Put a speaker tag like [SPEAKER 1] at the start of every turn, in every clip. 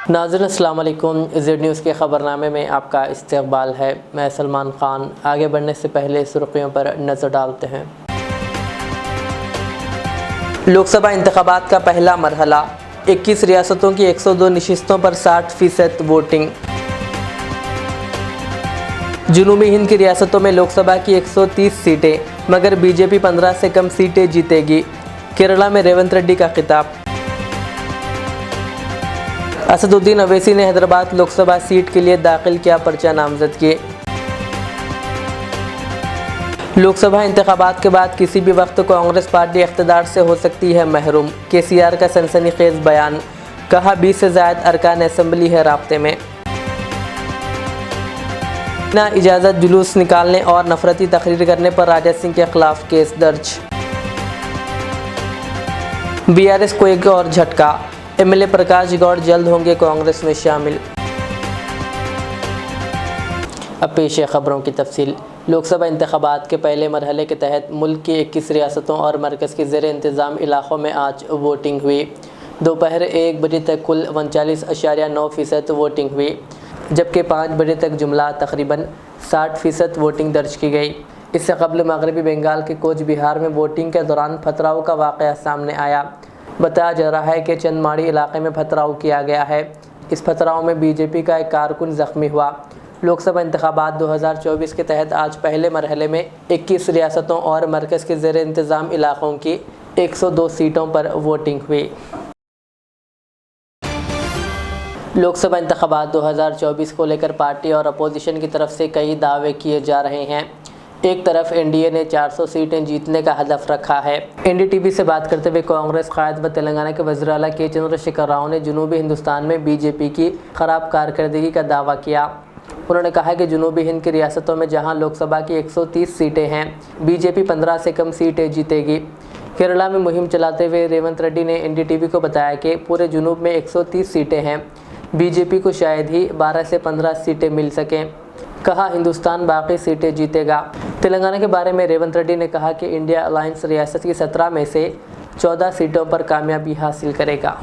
[SPEAKER 1] नाज़रीन अस्सलाम वालेकुम। ज़ेड न्यूज़ के ख़बरनामे में आपका इस्तकबाल है। मैं सलमान ख़ान। आगे बढ़ने से पहले सुर्खियों पर नज़र डालते हैं। लोकसभा इंतख़ाबात का पहला मरहला, 21 रियासतों की 102 नशिस्तों पर 60% वोटिंग। जुनूबी हिंद की रियासतों में लोकसभा की 130 सीटें, मगर बीजेपी 15 से कम सीटें जीतेगी। केरला में रेवंत रेड्डी का खिताब। असदुद्दीन ओवैसी ने हैदराबाद लोकसभा सीट के लिए दाखिल किया पर्चा नामजदगी। लोकसभा इंतखाबात के बाद किसी भी वक्त कांग्रेस पार्टी इख्तिदार से हो सकती है महरूम। केसीआर का सनसनीखेज बयान, कहा 20 से ज़ायद अरकान असेंबली है राब्ते में। बिना इजाज़त जुलूस निकालने और नफरती तकरीर करने पर राजा सिंह के खिलाफ केस दर्ज। बीआरएस को एक और झटका, एमएलए प्रकाश गौड़ जल्द होंगे कांग्रेस में शामिल। अब पेश है खबरों की तफसील। लोकसभा इंतखाबात के पहले मरहले के तहत मुल्क की 21 रियासतों और मरकज़ के ज़ेर इंतज़ाम इलाक़ों में आज वोटिंग हुई। दोपहर 1 बजे तक कुल 39.9% वोटिंग हुई, जबकि 5 बजे तक जुमला तकरीबन 60% वोटिंग दर्ज की गई। इससे कबल मगरबी बंगाल के कोच बिहार में वोटिंग के दौरान पथराव का वाक़या सामने आया। बताया जा रहा है कि चंदमाड़ी इलाके में पथराव किया गया है। इस पथराव में बीजेपी का एक कारकुन ज़ख्मी हुआ। लोकसभा इंतखाबात 2024 के तहत आज पहले मरहले में 21 रियासतों और मरकज़ के ज़ेर इंतज़ाम इलाक़ों की 102 सीटों पर वोटिंग हुई। लोकसभा इंतखाबात 2024 को लेकर पार्टी और अपोजिशन की तरफ से कई दावे किए जा रहे हैं। एक तरफ एनडीए ने 400 सीटें जीतने का हदफ रखा है। एनडीटीवी से बात करते हुए कांग्रेस कायद व तेलंगाना के वज़ीर आला के चंद्रशेखर राव ने जनूबी हिंदुस्तान में बीजेपी की ख़राब कारकर्दगी का दावा किया। उन्होंने कहा कि जनूबी हिंद की रियासतों में जहां लोकसभा की 130 सीटें हैं, बीजेपी 15 से कम सीटें जीतेगी। केरला में मुहिम चलाते हुए रेवंत रेड्डी ने एनडीटीवी को बताया कि पूरे जुनूब में 130 सीटें हैं, बीजेपी को शायद ही 12 से 15 सीटें मिल सकें। कहा हिंदुस्तान बाकी सीटें जीतेगा। तेलंगाना के बारे में रेवंत रेड्डी ने कहा कि इंडिया अलायंस रियासत की 17 में से 14 सीटों पर कामयाबी हासिल करेगा।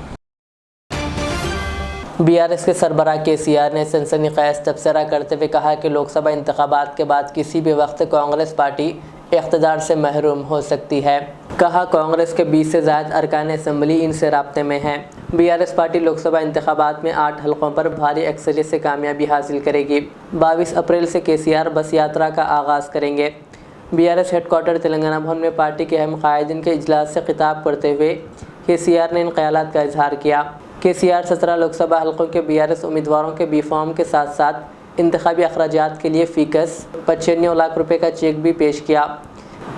[SPEAKER 1] बीआरएस के सरबराह केसीआर ने सनसनीखेज तबसरा करते हुए कहा कि लोकसभा इंतखाबात के बाद किसी भी वक्त कांग्रेस पार्टी इख्तिदार से महरूम हो सकती है। कहा कांग्रेस के 20 से ज़ायद अरकान असेंबली इनसे राब्ते में हैं। बीआरएस पार्टी लोकसभा इंतखाबात में 8 हलकों पर भारी अक्सरियत से कामयाबी हासिल करेगी। 22 अप्रैल से केसीआर बस यात्रा का आगाज़ करेंगे। बीआरएस हेडक्वार्टर तेलंगाना भवन में पार्टी के अहम कायदीन के इजलास से खिताब करते हुए केसीआर ने इन ख्यालात का इजहार किया। केसीआर 17 लोकसभा हलकों के बीआरएस उम्मीदवारों के बी फॉर्म के साथ साथ इंतखाबी अखराजात के लिए फ़ीकस 95 लाख रुपये का चेक भी पेश किया।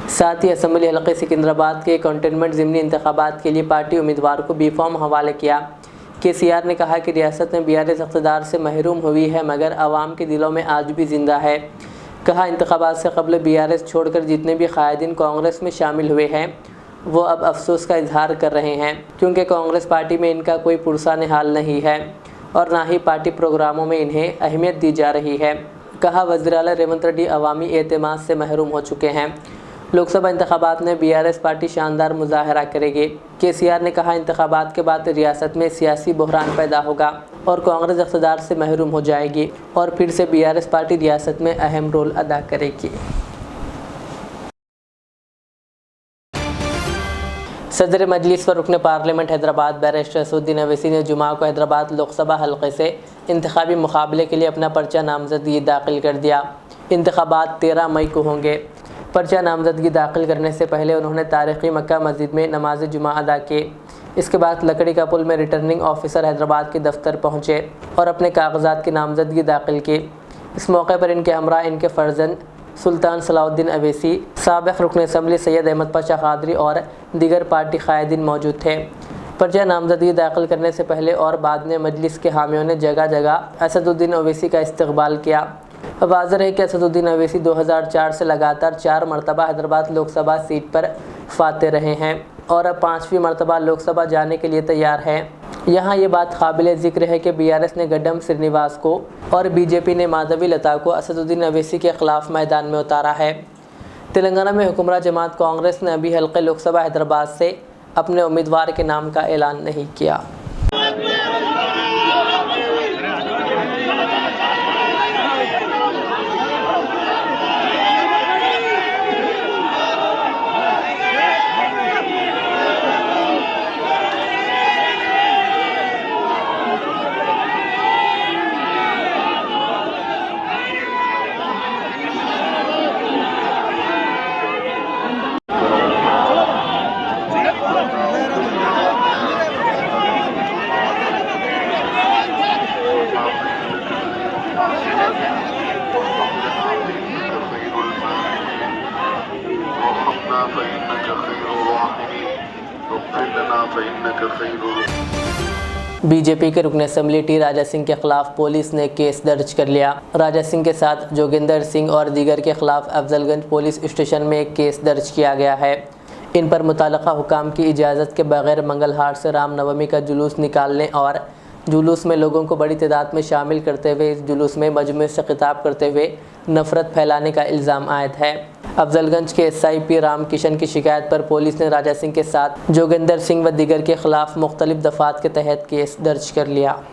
[SPEAKER 1] साथ ही असम्बली हल्के सिकंदराबाद के कंटेनमेंट ज़िमनी इंतखाबात के लिए पार्टी उम्मीदवार को बी फॉर्म हवाले किया। केसीआर ने कहा कि रियासत में बीआरएस इक़्तिदार से महरूम हुई है, मगर आवाम के दिलों में आज भी ज़िंदा है। कहा इंतखाबात से कबल बीआरएस छोड़कर जितने भी कायदीन कांग्रेस में शामिल हुए हैं, वो अब अफसोस का इजहार कर रहे हैं, क्योंकि कांग्रेस पार्टी में इनका कोई पुरसान हाल नहीं है और ना ही पार्टी प्रोग्रामों में इन्हें अहमियत दी जा रही है। कहा वज़ीर आला रेवंत रेड्डी अवामी एतमाद से महरूम हो चुके हैं। लोकसभा इंतखाबात में बीआरएस पार्टी शानदार मुजाहरा करेगी। केसीआर ने कहा इंतखाबात के बाद रियासत में सियासी बहरान पैदा होगा और कांग्रेस इक़्तिदार से महरूम हो जाएगी और फिर से बीआरएस पार्टी रियासत में अहम रोल अदा करेगी। सदर मजलिस व रुकन पार्लियामेंट हैदराबाद बैरिस्टर असदुद्दीन ओवैसी ने जुमा को हैदराबाद लोकसभा हल्के से इंतखाबी मुकाबले के लिए अपना पर्चा नामजदगी दाखिल कर दिया। इंतखाबात 13 मई को होंगे। पर्चा नामजदगी दाखिल करने से पहले उन्होंने तारीख़ी मक्का मस्जिद में नमाज जुमा अदा की। इसके बाद लकड़ी का पुल में रिटर्निंग ऑफिसर हैदराबाद के दफ्तर पहुँचे और अपने कागजात की नामजदगी दाखिल की। इस मौके पर इनके हमरा इनके फ़र्जंद सुल्तान सलाउद्दीन ओवैसी, साबिक़ रुकन असम्बली सैयद अहमद पाशा कादरी और दीगर पार्टी कायदीन मौजूद थे। पर्चा नामजदगी दाखिल करने से पहले और बाद में मजलिस के हामियों ने जगह जगह असदुद्दीन ओवैसी का इस्तकबाल किया। वाज़ेह है कि असदुद्दीन ओवैसी 2004 से लगातार 4 मरतबा हैदराबाद लोकसभा सीट पर फाते रहे हैं और अब 5वीं मरतबा लोकसभा जाने के लिए तैयार हैं। यहाँ ये बात काबिल ज़िक्र है कि बीआरएस ने गड्डम श्रीनिवास को और बीजेपी ने माधवी लता को असदुद्दीन ओवैसी के ख़िलाफ़ मैदान में उतारा है। तेलंगाना में हुक्मरान जमात कांग्रेस ने अभी हल्के लोकसभा हैदराबाद से अपने उम्मीदवार के नाम का ऐलान नहीं किया। बीजेपी के रुकन असेंबली टी राजा सिंह के खिलाफ पुलिस ने केस दर्ज कर लिया। राजा सिंह के साथ जोगिंदर सिंह और दीगर के खिलाफ अफजलगंज पुलिस स्टेशन में एक केस दर्ज किया गया है। इन पर मुताल्लिका हुकाम की इजाज़त के बगैर मंगलहार से रामनवमी का जुलूस निकालने और जुलूस में लोगों को बड़ी तादाद में शामिल करते हुए इस जुलूस में मजमे से खिताब करते हुए नफरत फैलाने का इल्ज़ाम आयद है। अफजलगंज के SIP राम किशन की शिकायत पर पुलिस ने राजा सिंह के साथ जोगिंदर सिंह व दीगर के खिलाफ मुख्तलिफ दफ़ात के तहत केस दर्ज कर लिया।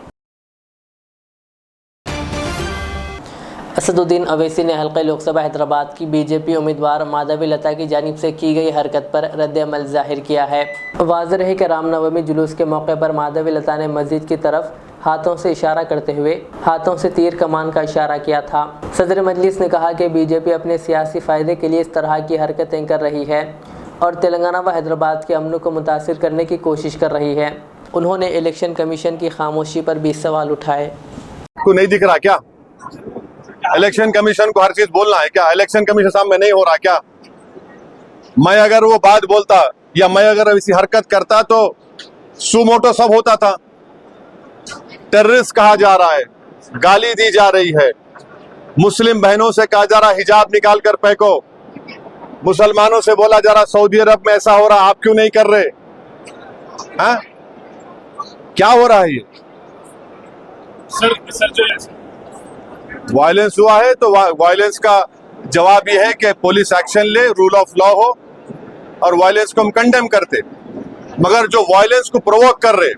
[SPEAKER 1] असदुद्दीन अवैसी ने हल्के लोकसभा हैदराबाद की बीजेपी उम्मीदवार माधवी लता की जानिब से की गई हरकत पर रद्द-ए-अमल जाहिर किया है। वाज़ेह है कि रामनवमी जुलूस के मौके पर माधवी लता ने मस्जिद की तरफ हाथों से इशारा करते हुए हाथों से तीर कमान का इशारा किया था। सदर मजलिस ने कहा कि बीजेपी अपने सियासी फ़ायदे के लिए इस तरह की हरकतें कर रही है और तेलंगाना व हैदराबाद के अमन को मुतासिर करने की कोशिश कर रही है। उन्होंने इलेक्शन कमीशन की खामोशी पर भी सवाल उठाए।
[SPEAKER 2] को नहीं दिख रहा क्या? इलेक्शन कमीशन को हर चीज बोलना है क्या? इलेक्शन कमीशन सामने नहीं हो रहा क्या? मैं अगर वो बात बोलता या मैं अगर इसी हरकत करता तो सुमोटो सब होता था। टेररिस्ट कहा जा रहा है, गाली दी जा रही है, मुस्लिम बहनों से कहा जा रहा हिजाब निकाल कर फेंको, मुसलमानों से बोला जा रहा सऊदी अरब में ऐसा हो रहा, आप क्यों नहीं कर रहे? हाँ, क्या हो रहा है ये?
[SPEAKER 3] सर जो
[SPEAKER 2] वायलेंस हुआ है तो वायलेंस का जवाब ये है कि पुलिस एक्शन ले, रूल ऑफ लॉ हो, और वायलेंस को हम कंडेम करते। मगर जो वायलेंस को प्रोवोक कर रहे,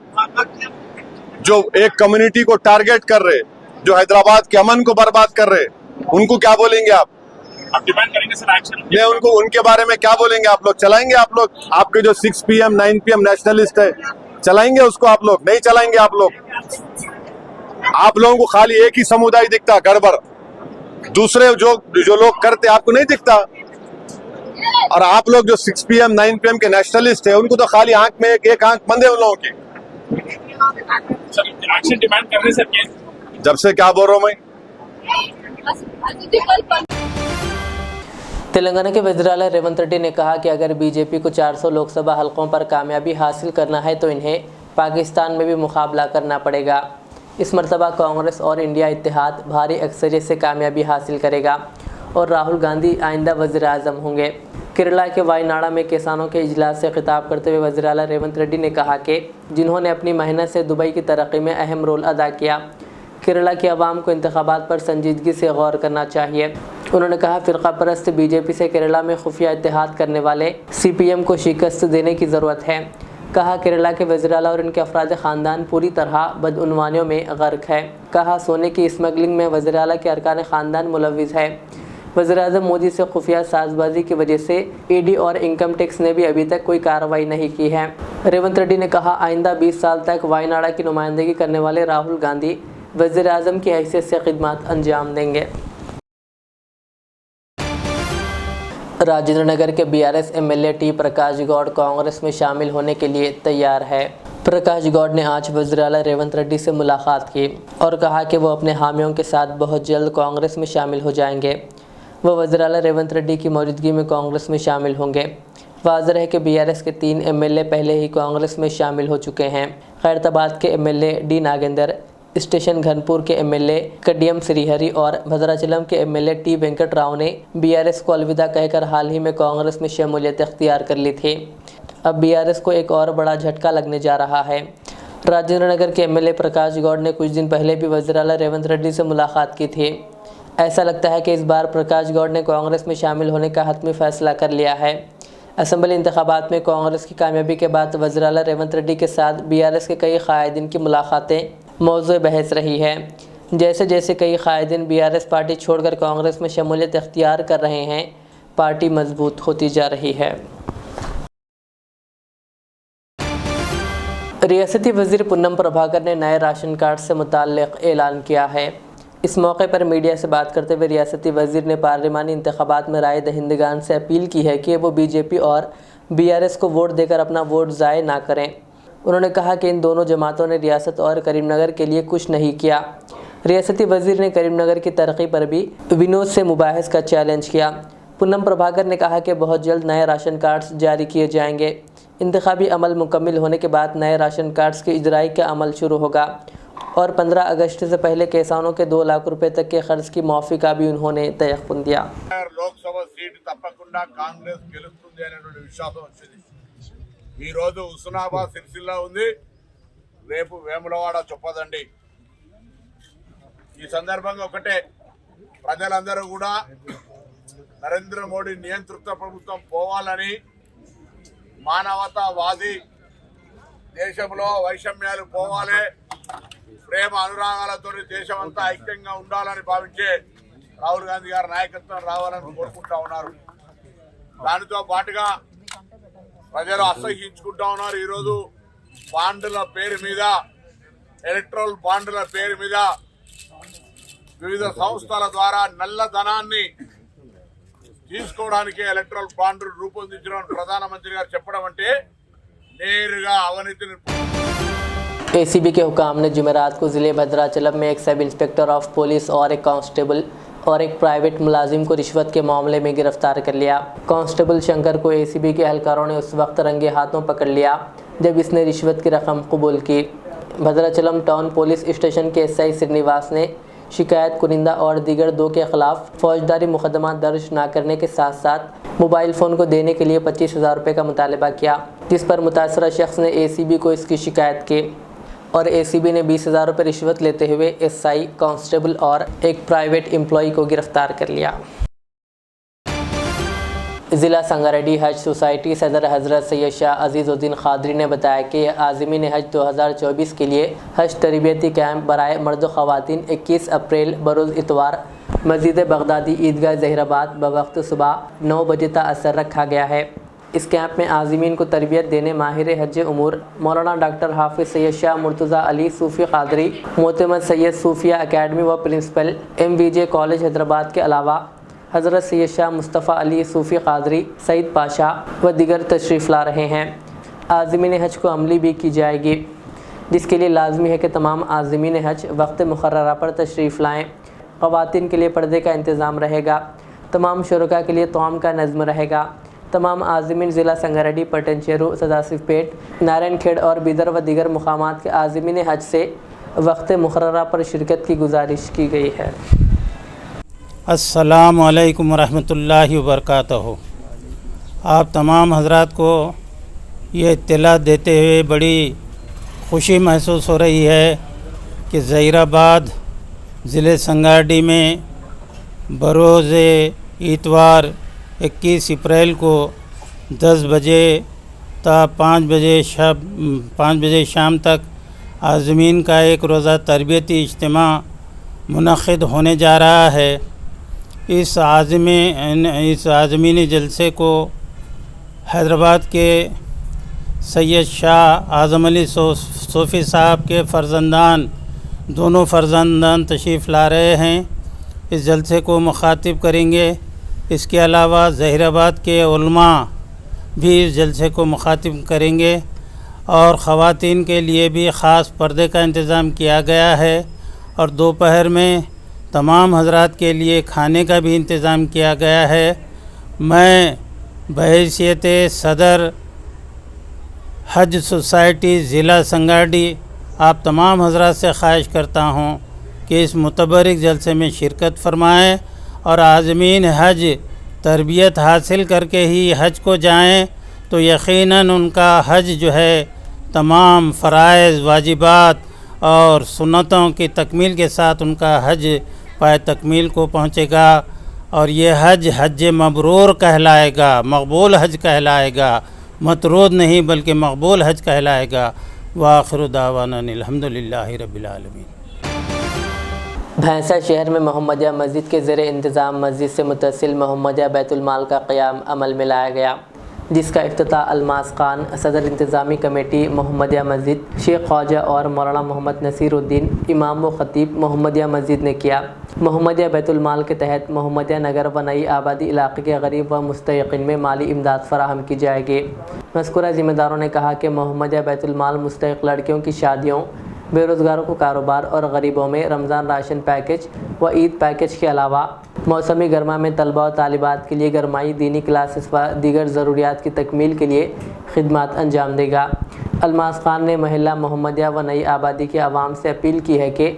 [SPEAKER 2] जो एक कम्युनिटी को टारगेट कर रहे, जो हैदराबाद के अमन को बर्बाद कर रहे, उनको क्या बोलेंगे आप?
[SPEAKER 3] डिमांड करेंगे सर एक्शन।
[SPEAKER 2] नहीं, उनको उनके बारे में क्या बोलेंगे आप लोग? चलाएंगे आप लोग? आपके जो 6 PM 9 PM नेशनलिस्ट है, चलाएंगे उसको आप लोग? नहीं चलाएंगे आप लोग। आप लोगों को खाली एक ही समुदाय दिखता गड़बड़, दूसरे जो लोग करते आपको नहीं दिखता। और आप लोग जो 6 PM 9 PM के नेशनलिस्ट है, उनको तो खाली आंख में एक आंख बंद है उन लोगों की।
[SPEAKER 3] एक्शन डिमांड कर रहे सर।
[SPEAKER 2] जब से क्या बोल रहा हूं मैं?
[SPEAKER 1] तेलंगाना के वज़ीर आला रेवंत रेड्डी ने कहा कि अगर बीजेपी को 400 लोकसभा हलकों पर कामयाबी हासिल करना है तो इन्हें पाकिस्तान में भी मुकाबला करना पड़ेगा। इस मरतबा कांग्रेस और इंडिया इत्तेहाद भारी अक्सरियत से कामयाबी हासिल करेगा और राहुल गांधी आइंदा वज़ीर आज़म होंगे। केरला के वायनाड में किसानों के इजलास से खिताब करते हुए वज़ीर आला रेवंत रेड्डी ने कहा कि जिन्होंने अपनी मेहनत से दुबई की तरक्की में अहम रोल अदा किया, केरला की आवाम को इंतखाबात पर संजीदगी से गौर करना चाहिए। उन्होंने कहा फ़िरका परस्त बीजेपी से केरला में खुफिया इत्तेहाद करने वाले CPM को शिकस्त देने की ज़रूरत है। कहा केरला के वज़ीर आला और इनके अफराद ख़ानदान पूरी तरह बदउनवानियों में गर्क है। कहा सोने की स्मगलिंग में वज़ीर आला के अरकान ख़ानदान मुलव्विस है। वज़ीर आज़म मोदी से खुफिया साजबाजी की वजह से ED और इनकम टैक्स ने भी अभी तक कोई कार्रवाई नहीं की है। रेवंत रेड्डी ने कहा आइंदा 20 साल तक वायनाड की नुमाइंदगी करने वाले राहुल गांधी वज़ीर आज़म की हैसियत से खिदमत अंजाम देंगे। राजेंद्र नगर के BRS MLA टी प्रकाश गौड़ कांग्रेस में शामिल होने के लिए तैयार है। प्रकाश गौड़ ने आज वज़ीर आला रेवंत रेड्डी से मुलाकात की और कहा कि वो अपने हामियों के साथ बहुत जल्द कांग्रेस में शामिल हो जाएंगे। वह वज़ीर आला रेवंत रेड्डी की मौजूदगी में कांग्रेस में शामिल होंगे। वाज़ेह है कि BRS के 3 MLA पहले ही कांग्रेस में शामिल हो चुके हैं। खैरताबाद के MLA D Nagendra, station Ghanpur के MLA कडियम श्रीहरि और भद्राचलम के MLA T वेंकट राव ने BRS को अलविदा कहकर हाल ही में कांग्रेस में शमूलियत इख्तियार कर ली थी। अब BRS को एक और बड़ा झटका लगने जा रहा है। राजेंद्र नगर के MLA प्रकाश गौड़ ने कुछ दिन पहले भी वज़ीर आला रेवंत रेड्डी से मुलाकात की थी। ऐसा लगता है कि इस बार प्रकाश गौड़ ने कांग्रेस में शामिल होने का हतमी फैसला कर लिया है। असेंबली इंतखाबात में कांग्रेस की कामयाबी के बाद वज़ीर आला रेवंत रेड्डी के साथ BRS के कई कायदीन की मुलाकातें मौज़ूए बहस रही है। जैसे जैसे कई कायदीन BRS पार्टी छोड़कर कांग्रेस में शमूलियत इख्तियार कर रहे हैं, पार्टी मजबूत होती जा रही है। रियासती वज़ीर पूनम प्रभाकर ने नए राशन कार्ड से मुताल्लिक़ ऐलान किया है। इस मौके पर मीडिया से बात करते हुए रियासती वज़ीर ने पार्लिमानी इंतखाबात में राय दहिंदगान से अपील की है कि वो BJP और BRS को वोट देकर अपना वोट ज़ाय ना करें। उन्होंने कहा कि इन दोनों जमातों ने रियासत और करीमनगर के लिए कुछ नहीं किया। रियासती वज़ीर ने करीमनगर की तरक्की पर भी विनोद से मुबाहिस का चैलेंज किया। पूनम प्रभाकर ने कहा कि बहुत जल्द नए राशन कार्ड्स जारी किए जाएंगे। इंतखाबी अमल मुकम्मिल होने के बाद नए राशन कार्ड्स की इजराई का अमल शुरू होगा और 15 अगस्त से पहले किसानों के 2 लाख रुपए तक के खर्च की माफ़ी का भी उन्होंने तयक़ुन दिया।
[SPEAKER 4] లోక్సభ సీటు తప్పకుండా కాంగ్రెస్ గెలుస్తుంది అనేటువంటి విశ్వాసం వచ్చింది। ఈ రోజు హుస్నాబాద్ సిరిసిల్ల ఉంది, రేపు వేములవాడ చొప్పదండి। ఈ సందర్భంగా ఒకటే ప్రజలందరూ కూడా నరేంద్ర మోడీ నియంతృత్వ ప్రభుత్వం పోవాలని, మానవతావాది దేశంలో వైషమ్యాలు పోవాలి, ప్రేమ అనురాగాలతో దేశమంతా ఐక్యంగా ఉండాలని భావించే రాహుల్ గాంధీ గారి నాయకత్వం రావాలని కోరుకుంటా ఉన్నారు। దానితో పాటుగా ప్రజలు అసహ్యించుకుంటా ఉన్నారు। ఈరోజు బాండ్ల పేరు మీద, ఎలక్ట్రల్ బాండ్ల పేరు మీద వివిధ సంస్థల ద్వారా నల్లధనాన్ని తీసుకోవడానికి ఎలక్ట్రల్ బాండ్ రూపొందించడం ప్రధానమంత్రి గారు చెప్పడం అంటే నేరుగా అవినీతిని।
[SPEAKER 1] एसीबी के हुकाम ने जुमेरात को ज़िले भद्राचलम में एक सब इंस्पेक्टर ऑफ पुलिस और एक कांस्टेबल और एक प्राइवेट मुलाजिम को रिश्वत के मामले में गिरफ्तार कर लिया। कांस्टेबल शंकर को एसीबी के एहलकारों ने उस वक्त रंगे हाथों पकड़ लिया जब इसने रिश्वत की रकम कबूल की। भद्राचलम टाउन पुलिस स्टेशन के एसआई श्रीनिवास ने शिकायत कुनिंदा और दीगर 2 के खिलाफ फौजदारी मुकदमा दर्ज न करने के साथ साथ मोबाइल फ़ोन को देने के लिए 25,000 रुपये का मुतालबा किया, जिस पर मुतासरा शख्स ने एसीबी को इसकी शिकायत की और एसीबी ने 20,000 रुपये रिश्वत लेते हुए एसआई, कांस्टेबल और एक प्राइवेट एम्प्लॉय को गिरफ्तार कर लिया। ज़िला संगारेड्डी हज सोसाइटी सदर हज़रत सैयद शाह अज़ीज़ुद्दीन क़ादरी ने बताया कि आज़मीन हज 2024 के लिए हज तरबियती कैंप बराए मर्द व ख़वातीन 21 अप्रैल बरोज़ इतवार मस्जिद बगदादी ईदगाह ज़हीराबाद बवक्त सुबह 9 बजे तक असर रखा गया है। इस कैंप में आज़मीन को तरबियत देने माहिर हज उमूर मौलाना डॉक्टर हाफिज़ सैयद शाह मुर्तज़ा अली सूफ़ी क़ादरी, मोतमद सैयद सूफिया अकेडमी व प्रिंसिपल MVJ कॉलेज हैदराबाद के अलावा हज़रत सैयद शाह मुस्तफ़ा अली सूफ़ी क़ादरी, सईद पाशा व दिगर तशरीफ़ ला रहे हैं। आज़मीन हज को अमली भी की जाएगी, जिसके लिए लाजमी है कि तमाम आज़मीन हज वक्त मुक़र्ररा पर तशरीफ़ लाएँ। ख़वातीन के लिए पर्दे का इंतज़ाम रहेगा, तमाम शुरका के लिए तौम का नज़्म रहेगा। तमाम आज़मीन ज़िला संगारेड्डी, पटनचेरू, सदाशिवपेट, नारायणखेड़ और बिदर व दीगर मुकामात के आज़मीन हज से वक्त मुक़र्ररा पर शिरकत की गुजारिश की गई है।
[SPEAKER 5] अस्सलामु अलैकुम रहमतुल्लाहि व बरकातहू। आप तमाम हज़रात को ये इत्तला देते हुए बड़ी खुशी महसूस हो रही है कि ज़हीराबाद ज़िले संगारेड्डी में बरोज़ इतवार 21 अप्रैल को 10 बजे ता 5 बजे शाम तक आज़मीन का एक रोज़ा तरबियती इज्तिमा मुनक़्क़िद होने जा रहा है। इस आज़मीनी जलसे को हैदराबाद के सैयद शाह आज़म अली सूफ़ी साहब के दोनों फ़र्जंदान तशरीफ़ ला रहे हैं। इस जलसे को मुखातिब करेंगे। इसके अलावा ज़हीराबाद के उलमा भी इस जलसे को मुखातिब करेंगे और ख़वातीन के लिए भी ख़ास पर्दे का इंतज़ाम किया गया है और दोपहर में तमाम हज़रात के लिए खाने का भी इंतज़ाम किया गया है। मैं बहैसियत सदर हज सोसाइटी ज़िला संगारेड्डी आप तमाम हज़रात से ख्वाहिश करता हूँ कि इस मुतबरिक जलसे में शिरकत फरमाएँ और आज़मीन हज तरबियत हासिल करके ही हज को जाएं तो यकीनन उनका हज जो है तमाम फ़राइज़, वाजिबात और सुन्नतों की तकमील के साथ उनका हज पाए तकमील को पहुँचेगा और ये हज मबरूर कहलाएगा, मकबूल हज कहलाएगा, मतरूद नहीं बल्कि मकबूल हज कहलाएगा। वाखिरु दावाना अल्हम्दुलिल्लाहि रब्बिल आलमीन।
[SPEAKER 1] भैंसा शहर में मोहम्मदिया मस्जिद के ज़ेरे इंतज़ाम मस्जिद से मुतसिल मोहम्मदिया बैतुल माल का क़याम अमल में लाया गया, जिसका इफ्तिताह अलमास खान सदर इंतज़ामी कमेटी मोहम्मदिया मस्जिद शेख ख्वाजा और मौलाना मोहम्मद नसीरुद्दीन इमाम व ख़तीब मोहम्मदिया मस्जिद ने किया। मोहम्मदिया बैतुल माल के तहत मोहम्मदिया नगर व नई आबादी इलाके के गरीब व मुस्तहिक़ीन में माली इमदाद फ़राहम की जाएगी। मज़कूरा ज़िम्मेदारों ने कहा कि मोहम्मदिया बैतुल माल मुस्तहिक़ लड़कियों की शादियों, बेरोजगारों को कारोबार और गरीबों में रमज़ान राशन पैकेज व ईद पैकेज के अलावा मौसमी गर्मा में तलबा और तालिबात के लिए गरमाई दीनी क्लासेस व दीगर ज़रूरियात की तकमील के लिए खिदमात अंजाम देगा। अलमास खान ने महिला मोहम्मदिया व नई आबादी के अवाम से अपील की है कि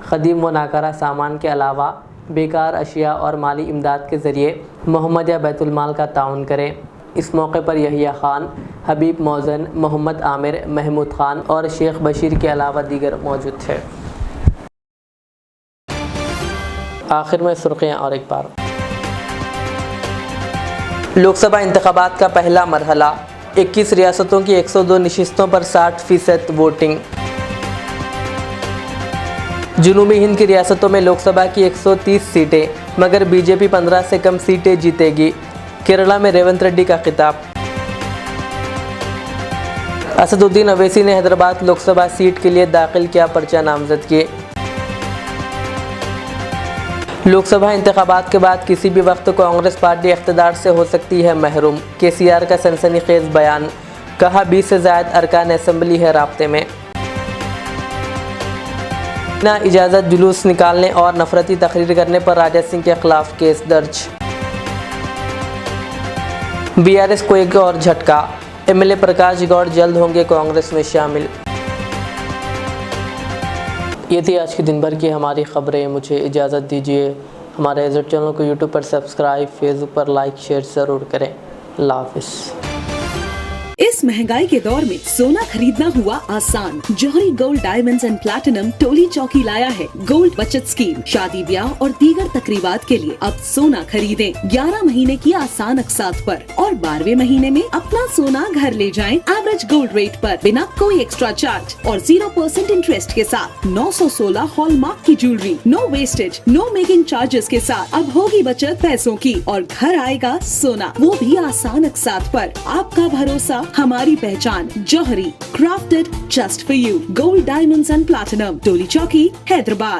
[SPEAKER 1] ख़दीम व नाकारा सामान के अलावा बेकार अशिया और माली इमदाद के ज़रिए मोहम्मदिया बैतुलमाल का ताउन करें। इस मौके पर यहिया खान, हबीब मौज़न, मोहम्मद आमिर, महमूद खान और शेख बशीर के अलावा दीगर मौजूद थे। आखिर में सुर्खियाँ और एक बार। लोकसभा इंतखाबात का पहला मरहला, 21 रियासतों की 102 नशिस्तों पर 60% वोटिंग। जुनूबी हिंद की रियासतों में लोकसभा की 130 सीटें, मगर बीजेपी 15 से कम सीटें जीतेगी। केरला में रेवंत रेड्डी का खिताब। असदुद्दीन अवैसी ने हैदराबाद लोकसभा सीट के लिए दाखिल किया पर्चा नामजदगी। लोकसभा इंतखाबात के बाद किसी भी वक्त कांग्रेस पार्टी इख्तिदार से हो सकती है महरूम। केसीआर का सनसनीखेज बयान, कहा 20 से ज़ायद अरकान असेंबली है राब्ते में। बिना इजाज़त जुलूस निकालने और नफरती तकरीर करने पर राजा सिंह के खिलाफ केस दर्ज। बीआरएस को एक और झटका, एमएलए प्रकाश गौड़ जल्द होंगे कांग्रेस में शामिल। ये थी आज के दिन भर की हमारी खबरें। मुझे इजाज़त दीजिए। हमारे एज़ेड चैनल को यूट्यूब पर सब्सक्राइब, फेसबुक पर लाइक शेयर ज़रूर करें। अल्लाह हाफ़िज़।
[SPEAKER 6] इस महंगाई के दौर में सोना खरीदना हुआ आसान। जौहरी gold diamonds and platinum Toli चौकी लाया है गोल्ड बचत स्कीम। शादी ब्याह और दीगर तकरीबात के लिए अब सोना खरीदें 11 महीने की आसान अक़सात पर और 12वें महीने में अपना सोना घर ले जाएं एवरेज गोल्ड रेट पर, बिना कोई एक्स्ट्रा चार्ज और 0% इंटरेस्ट के साथ। 916 हॉलमार्क की jewellery, no wastage, no making charges के साथ। अब होगी बचत पैसों की और घर आएगा सोना, वो भी आसान अक़सात पर। आपका भरोसा, हमारी पहचान। Jouhri, crafted just for you. Gold diamonds and platinum, Toli Chowki, Hyderabad.